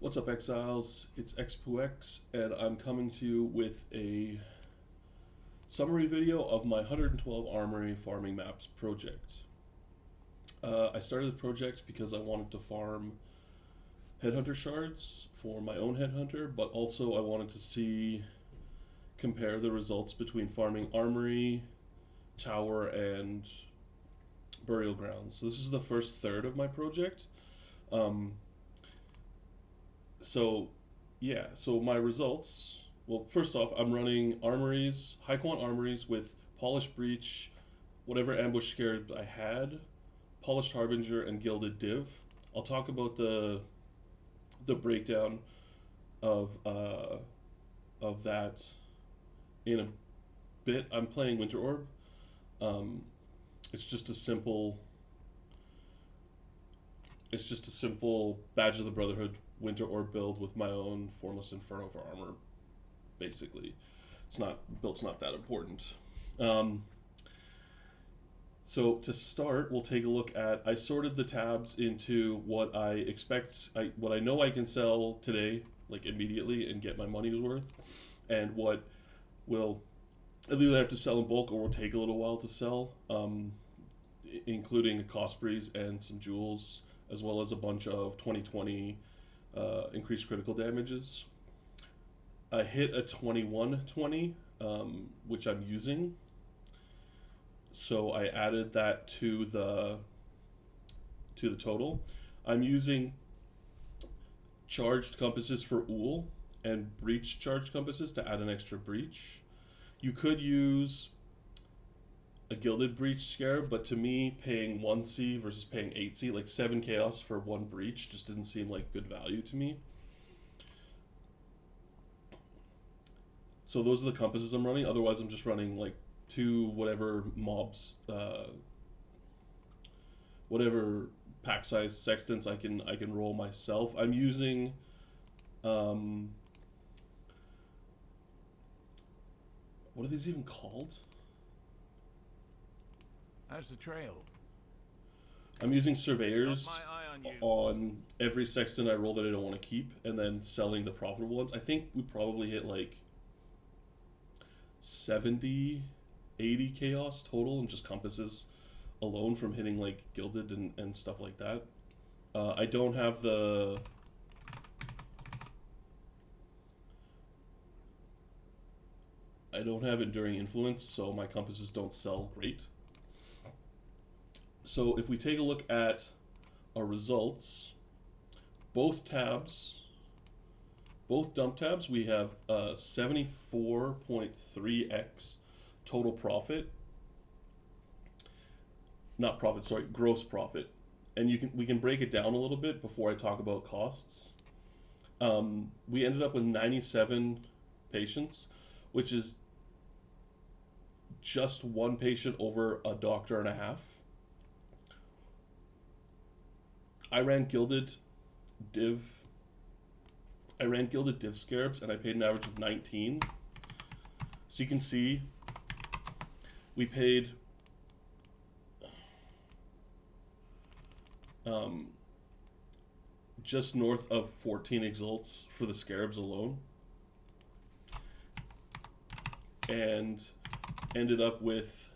What's up, Exiles? It's XPooX, and I'm coming to you with a summary video of my 112 Armoury farming maps project. I started the project because I wanted to farm Headhunter shards for my own Headhunter, but also I wanted to compare the results between farming Armoury, Tower, and Burial Grounds. So this is the first third of my project. Um, So, yeah, so my results. Well, first off, I'm running armories, high quant armories with Polished Breach, whatever ambush scared I had, Polished Harbinger, and Gilded Div. I'll talk about the breakdown of that in a bit. I'm playing Winter Orb. Um, it's just a simple. It's just a simple Badge of the Brotherhood Winter Orb build with my own Formless Inferno for armor. Basically, built's not that important. So to start, we'll take a look at. I sorted the tabs into what I expect, what I know I can sell today, like immediately, and get my money's worth, and what will either have to sell in bulk or will take a little while to sell, including a cost breeze and some jewels, as well as a bunch of 2020 increased critical damages. I hit a 2120, which I'm using. So I added that to the total. I'm using charged compasses for Ool and breach charged compasses to add an extra breach. You could use a Gilded Breach Scarab, but to me, paying 1C versus paying 8C, like 7 Chaos for 1 Breach, just didn't seem like good value to me. So those are the compasses I'm running. Otherwise, I'm just running like 2 whatever mobs, whatever pack size sextants I can roll myself. I'm using what are these even called? How's the trail? I'm using surveyors Got my eye on you. on every sextant I roll that I don't want to keep, and then selling the profitable ones. I think we probably hit like 70, 80 chaos total, and just compasses alone from hitting like gilded and stuff like that. I don't have enduring influence, so my compasses don't sell great. So if we take a look at our results, both dump tabs, we have 74.3x total profit. Not profit, sorry, gross profit. And we can break it down a little bit before I talk about costs. We ended up with 97 patients, which is just 1 patient over a doctor and a half. I ran Gilded Div Scarabs, and I paid an average of 19. So you can see we paid just north of 14 exalts for the Scarabs alone, and ended up with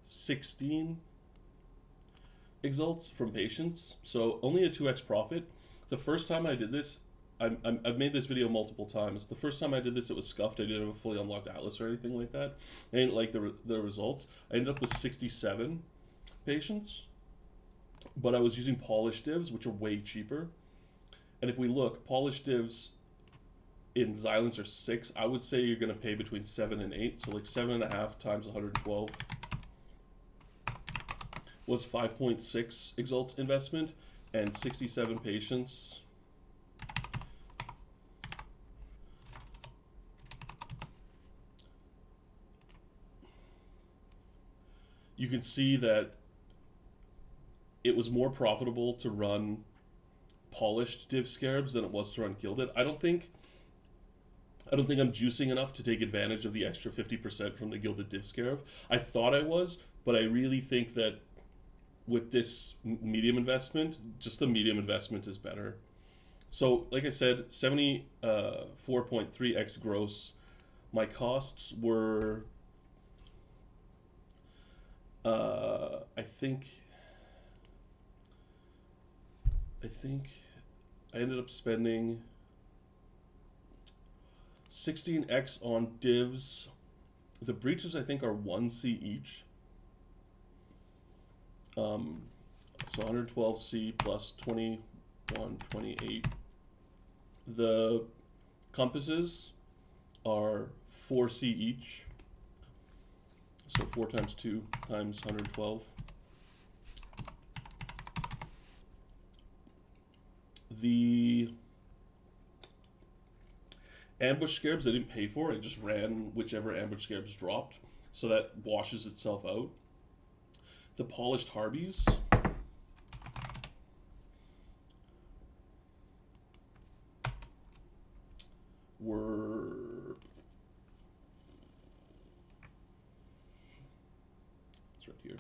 16 exalts from patients, so only a 2x profit. The first time I did this, I've made this video multiple times. The first time I did this, it was scuffed. I didn't have a fully unlocked atlas or anything like that. I didn't like the results. I ended up with 67 patients, but I was using polished divs, which are way cheaper. And if we look, polished divs in Xylence are 6. I would say you're going to pay between 7 and 8, so like 7.5 times 112 was 5.6 exalts investment, and 67 patients. You can see that it was more profitable to run polished div scarabs than it was to run gilded. I don't think I'm juicing enough to take advantage of the extra 50% from the gilded div scarab. I thought I was, but I really think that with this medium investment, just the medium investment is better. So, like I said, 74.3x gross. My costs were, I think, I think I ended up spending 16x on divs. The breaches I think are 1C each. So 112C plus 2128. The compasses are 4C each. So 4 times 2 times 112. The ambush scarabs I didn't pay for. I just ran whichever ambush scarabs dropped. So that washes itself out. The polished harbies were it's right here.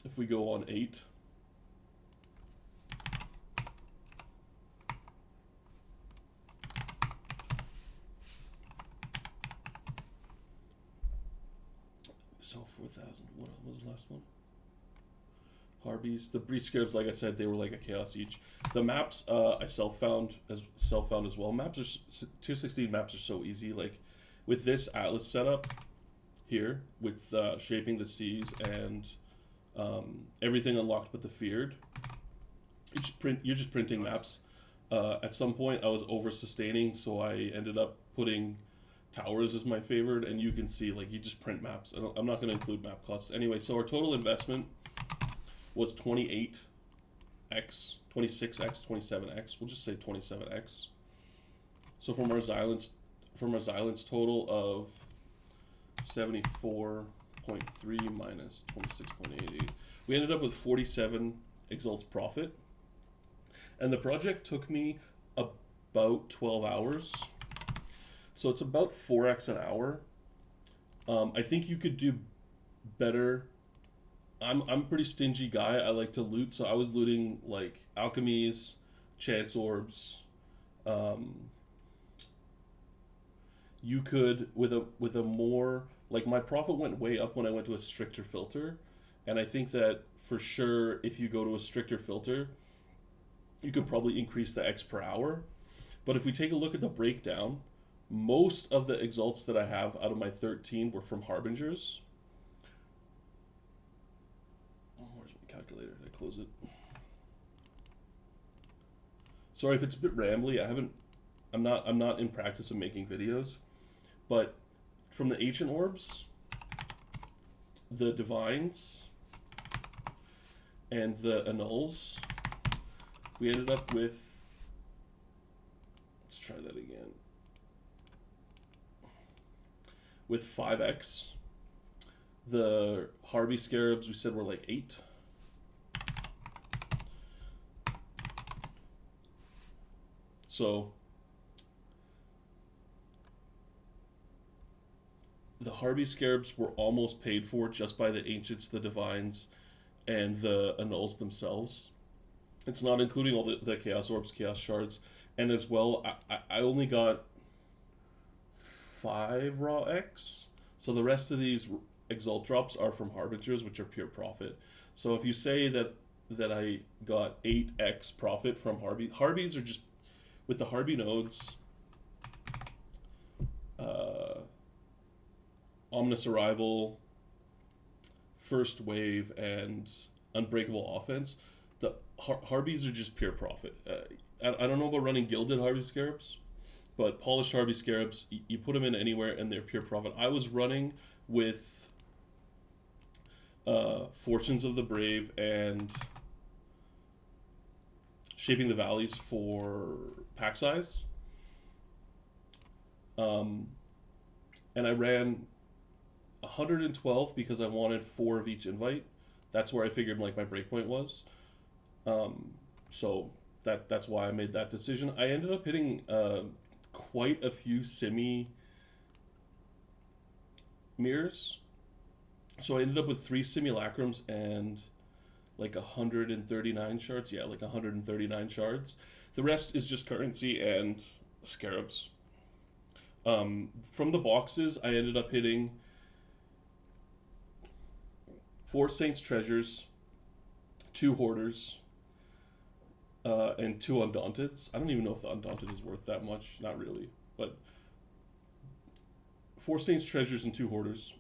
If we go on 8, so 4,000. What was the last one? Harbies. The breach scarabs, like I said, they were like a chaos each. The maps I self-found as well. Maps are 216 maps are so easy. Like with this Atlas setup here, with shaping the seas and everything unlocked but the feared, you're just printing maps. At some point, I was over sustaining, so I ended up putting towers as my favorite, and you can see like you just print maps. I'm not going to include map costs anyway. So our total investment was 28x, 26x, 27x. We'll just say 27x. So from our Xylence total of 74.3 minus 26.88, we ended up with 47 exalts profit. And the project took me about 12 hours. So it's about 4x an hour. I think you could do better. I'm a pretty stingy guy. I like to loot, so I was looting like alchemies, chance orbs. You could with a more like my profit went way up when I went to a stricter filter, and I think that for sure if you go to a stricter filter, you can probably increase the X per hour. But if we take a look at the breakdown, most of the exalts that I have out of my 13 were from Harbingers. Where's my calculator? Did I close it? Sorry if it's a bit rambly. I'm not in practice of making videos. But from the ancient orbs, the divines, and the annuls, we ended up with, let's try that again, with 5x. The Harvey scarabs we said were like 8. So the Harvey scarabs were almost paid for just by the ancients, the divines, and the annuls themselves. It's not including all the chaos orbs, chaos shards, and as well, I only got 5 raw X. So the rest of these exalt drops are from Harbingers, which are pure profit. So if you say that I got 8x profit from Harbies are just with the Harby nodes, Ominous Arrival, First Wave, and Unbreakable Offense. The Harbies are just pure profit. I don't know about running gilded Harvey scarabs, but polished Harvey scarabs, you put them in anywhere and they're pure profit. I was running with Fortunes of the Brave and Shaping the Valleys for pack size. And I ran 112 because I wanted 4 of each invite. That's where I figured like my breakpoint was. So that's why I made that decision. I ended up hitting quite a few simi mirrors. So I ended up with 3 simulacrums and like 139 shards. Yeah, like 139 shards. The rest is just currency and scarabs. From the boxes, I ended up hitting 4 Saints Treasures, 2 Hoarders, and 2 Undaunteds. I don't even know if the Undaunted is worth that much. Not really. But 4 Saints Treasures and 2 Hoarders.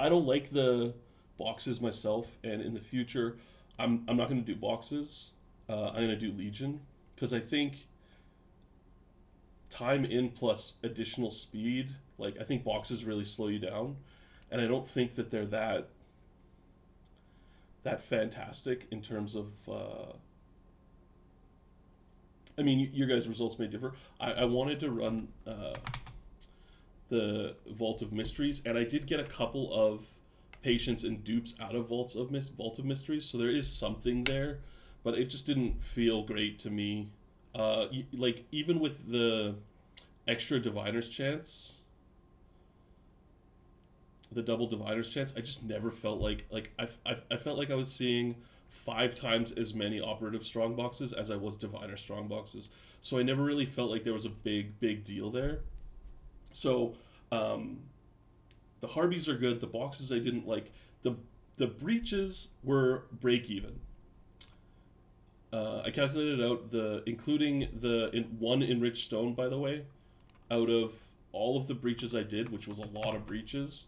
I don't like the boxes myself, and in the future, I'm not going to do boxes. I'm going to do Legion, because I think time in plus additional speed, like, I think boxes really slow you down, and I don't think that they're that fantastic in terms of I mean, your guys' results may differ. I wanted to run the Vault of Mysteries, and I did get a couple of patients and dupes out of Vault of Mysteries, so there is something there, but it just didn't feel great to me. Like, even with the extra Diviner's Chance, the double Diviner's Chance, I just never felt like I felt like I was seeing 5 times as many operative strong boxes as I was diviner strong boxes. So I never really felt like there was a big deal there. So the Harbies are good. The boxes I didn't like. The breaches were break even. I calculated out including the one enriched stone, by the way, out of all of the breaches I did, which was a lot of breaches,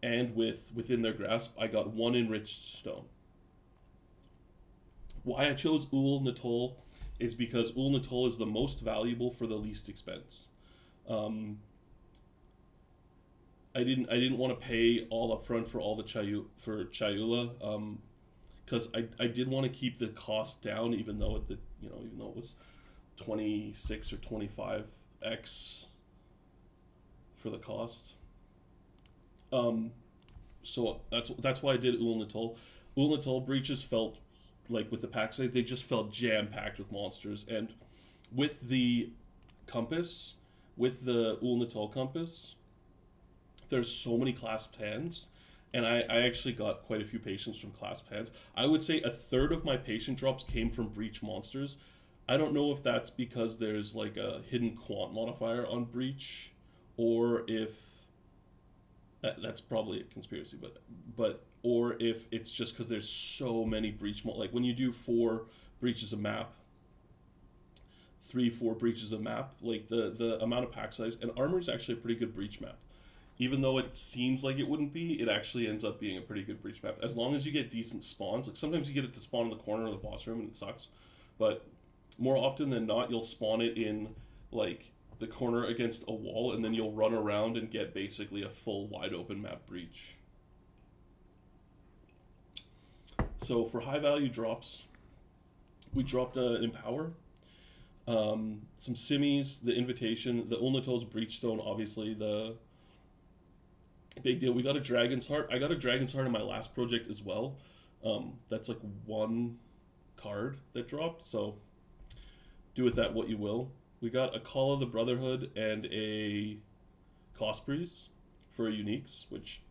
and within their grasp, I got 1 enriched stone. Why I chose Ul Natol is because Ul Natol is the most valuable for the least expense. I didn't want to pay all up front for all the Chayula, because I did want to keep the cost down, even though it was 26 or 25x for the cost. So that's why I did Ul Natol. Ul Natol breaches felt like, with the pack size, they just felt jam packed with monsters, and with the compass, with the Ul Natol compass, there's so many clasped hands, and I actually got quite a few patients from clasped hands. I would say a third of my patient drops came from breach monsters. I don't know if that's because there's like a hidden quant modifier on breach, or if that's probably a conspiracy, but or if it's just because there's so many breach like when you do 4 breaches a map, 3-4 breaches a map, like the amount of pack size, and Armoury is actually a pretty good breach map. Even though it seems like it wouldn't be, it actually ends up being a pretty good breach map, as long as you get decent spawns. Like, sometimes you get it to spawn in the corner of the boss room and it sucks, but more often than not, you'll spawn it in like the corner against a wall, and then you'll run around and get basically a full wide open map breach. So for high value drops, we dropped an Empower, some Simmies, the Invitation, the Ul Natol's Breachstone, obviously the big deal. We got a Dragon's Heart. I got a Dragon's Heart in my last project as well. That's like 1 card that dropped, so do with that what you will. We got a Call of the Brotherhood and a Cospreys for uniques, which,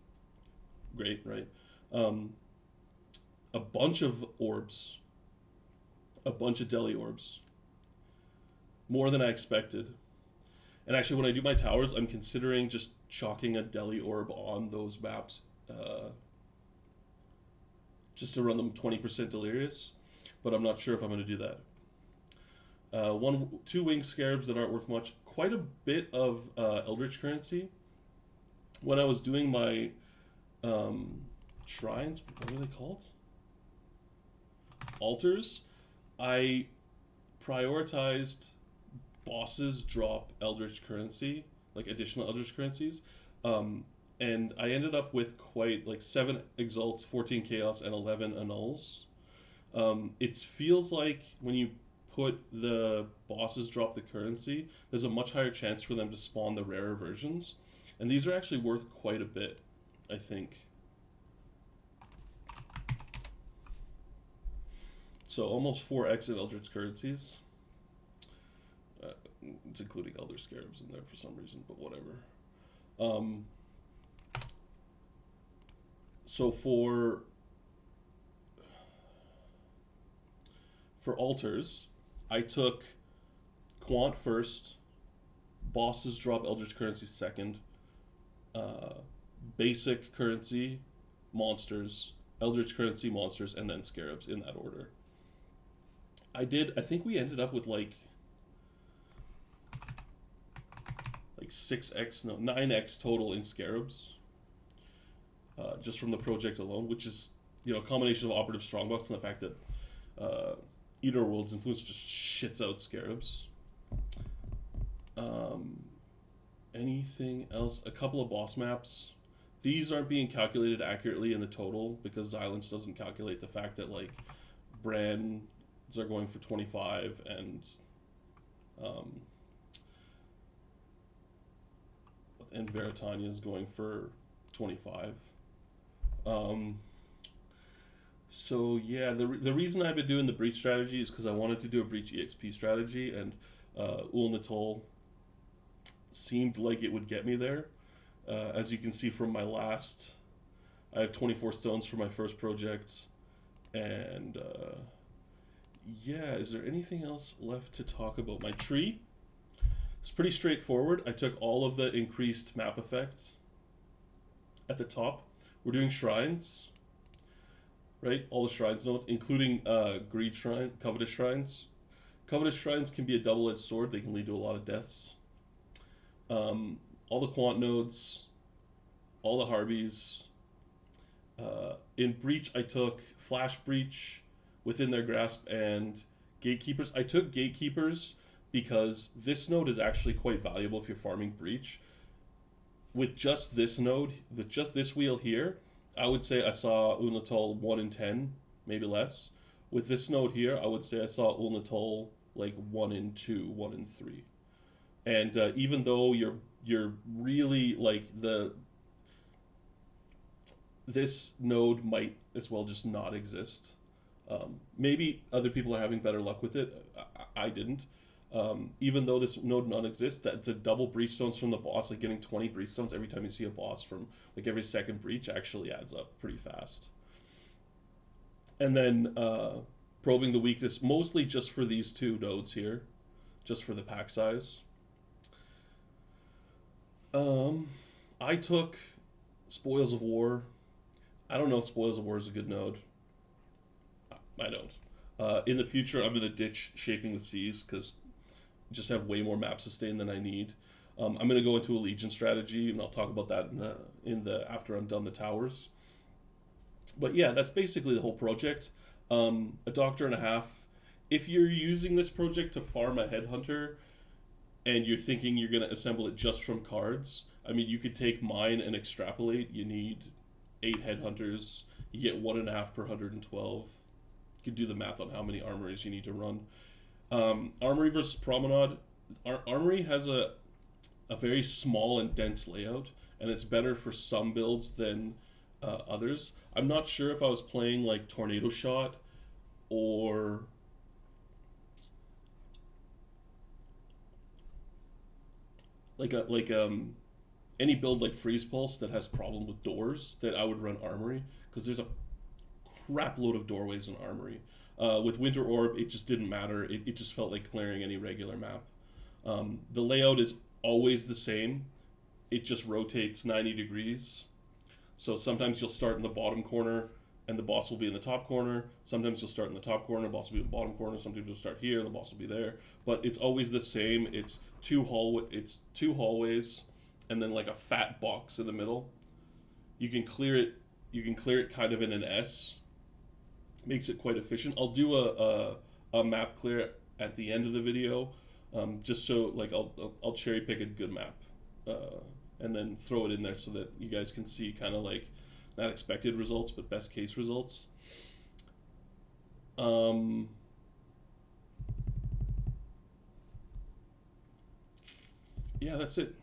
great, right? A bunch of orbs, a bunch of deli orbs, more than I expected. And actually, when I do my towers, I'm considering just chalking a deli orb on those maps, just to run them 20% delirious, but I'm not sure if I'm going to do that. 2 winged scarabs that aren't worth much. Quite a bit of Eldritch currency. When I was doing my shrines, what are they called? Altars. I prioritized bosses drop Eldritch currency, like additional Eldritch currencies. And I ended up with quite like 7 Exalts, 14 Chaos, and 11 Annuls. It feels like when you put the bosses drop the currency, there's a much higher chance for them to spawn the rarer versions. And these are actually worth quite a bit, I think. So almost 4x in Eldritch currencies. It's including Elder Scarabs in there for some reason, but whatever. So for for alters, I took Quant first, Bosses drop Eldritch Currency second, Basic Currency, Monsters, Eldritch Currency, Monsters, and then Scarabs in that order. I think we ended up with like 6x, no, 9x total in Scarabs, just from the project alone, which is, you know, a combination of Operative Strongbox and the fact that Eater World's Influence just shits out Scarabs. Anything else? A couple of boss maps. These aren't being calculated accurately in the total because Xylence doesn't calculate the fact that, like, Brands are going for 25 and Veritania is going for 25. So yeah, the reason I've been doing the Breach strategy is because I wanted to do a Breach EXP strategy, and Ulnatol seemed like it would get me there. As you can see from my last, I have 24 stones for my first project, and yeah, is there anything else left to talk about? My tree, it's pretty straightforward. I took all of the increased map effects at the top. We're doing shrines, right? All the shrines nodes, including Greed Shrine, Covetous Shrines. Covetous Shrines can be a double-edged sword. They can lead to a lot of deaths. All the Quant nodes, all the Harbies. In Breach, I took Flash Breach, Within Their Grasp, and Gatekeepers. I took Gatekeepers because this node is actually quite valuable if you're farming Breach. With just this node, with just this wheel here, I would say I saw Ulnatol 1 in 10, maybe less. With this node here, I would say I saw Ulnatol like 1 in 2, 1 in 3. And even though you're really like this node might as well just not exist. Maybe other people are having better luck with it. I didn't. Even though this node not exist, that the double breach stones from the boss, like getting 20 breach stones every time you see a boss from like every second breach, actually adds up pretty fast. And then probing the weakness, mostly just for these two nodes here, just for the pack size. I took Spoils of War. I don't know if Spoils of War is a good node. I don't. In the future, I'm going to ditch Shaping the Seas because I just have way more map sustain than I need. I'm going to go into a Legion strategy, and I'll talk about that after I'm done the towers. But yeah, that's basically the whole project. A doctor and a half. If you're using this project to farm a Headhunter, and you're thinking you're going to assemble it just from cards, I mean, you could take mine and extrapolate. You need 8 Headhunters. You get 1.5 per 112. You could do the math on how many Armories you need to run. Armory versus Promenade. Armory has a very small and dense layout, and it's better for some builds than others. I'm not sure if I was playing like Tornado Shot or any build like Freeze Pulse that has problem with doors, that I would run Armory, because there's a crap load of doorways in Armory. With Winter Orb, it just didn't matter. It just felt like clearing any regular map. The layout is always the same. It just rotates 90 degrees. So sometimes you'll start in the bottom corner and the boss will be in the top corner. Sometimes you'll start in the top corner, the boss will be in the bottom corner. Sometimes you'll start here, the boss will be there. But it's always the same. It's two hallways, and then like a fat box in the middle. You can clear it kind of in an S. Makes it quite efficient. I'll do a map clear at the end of the video, just so like I'll cherry pick a good map, and then throw it in there so that you guys can see kind of like not expected results but best case results. Yeah, that's it.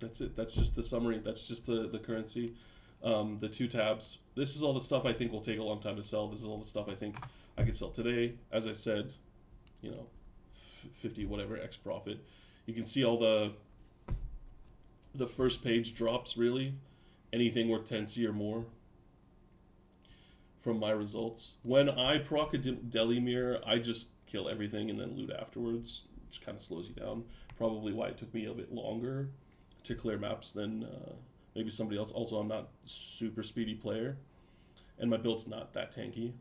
That's just the summary. That's just the currency. The 2 tabs. This is all the stuff I think will take a long time to sell. This is all the stuff I think I could sell today. As I said, 50 whatever X profit. You can see all the first page drops, really. Anything worth 10C or more. from my results. When I proc a deli mirror, I just kill everything and then loot afterwards, which kind of slows you down. Probably why it took me a bit longer to clear maps than maybe somebody else. Also, I'm not super speedy player, and my build's not that tanky.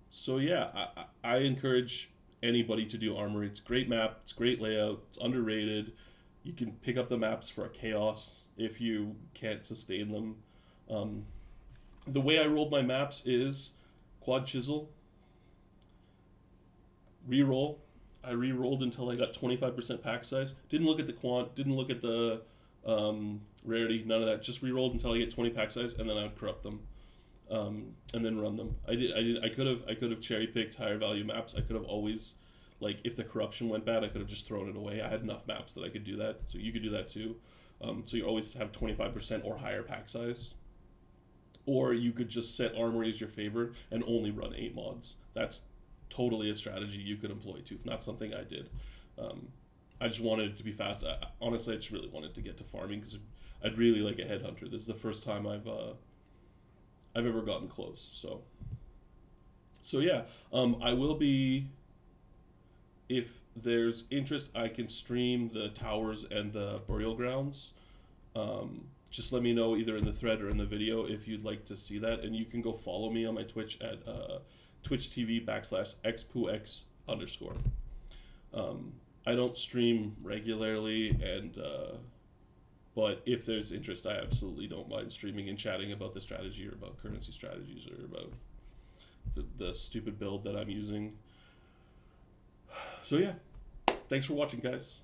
So yeah, I encourage anybody to do Armoury. It's a great map. It's a great layout. It's underrated. You can pick up the maps for a chaos if you can't sustain them. The way I rolled my maps is quad chisel, reroll. I re-rolled until I got 25% pack size. Didn't look at the quant. Didn't look at the rarity. None of that. Just re-rolled until I get 20 pack size, and then I would corrupt them, and then run them. I could have cherry picked higher value maps. I could have always, like, if the corruption went bad, I could have just thrown it away. I had enough maps that I could do that. So you could do that too. So you always have 25% or higher pack size. Or you could just set Armoury as your favorite and only run 8 mods. That's totally a strategy you could employ too. Not something I did. I just wanted it to be fast. Honestly, I just really wanted to get to farming because I'd really like a Headhunter. This is the first time I've ever gotten close. So yeah, I will be. If there's interest, I can stream the towers and the burial grounds. Just let me know either in the thread or in the video if you'd like to see that, and you can go follow me on my Twitch at twitch.tv/xpoox_. I don't stream regularly, and but if there's interest, I absolutely don't mind streaming and chatting about the strategy or about currency strategies or about the stupid build that I'm using. So yeah, thanks for watching, guys.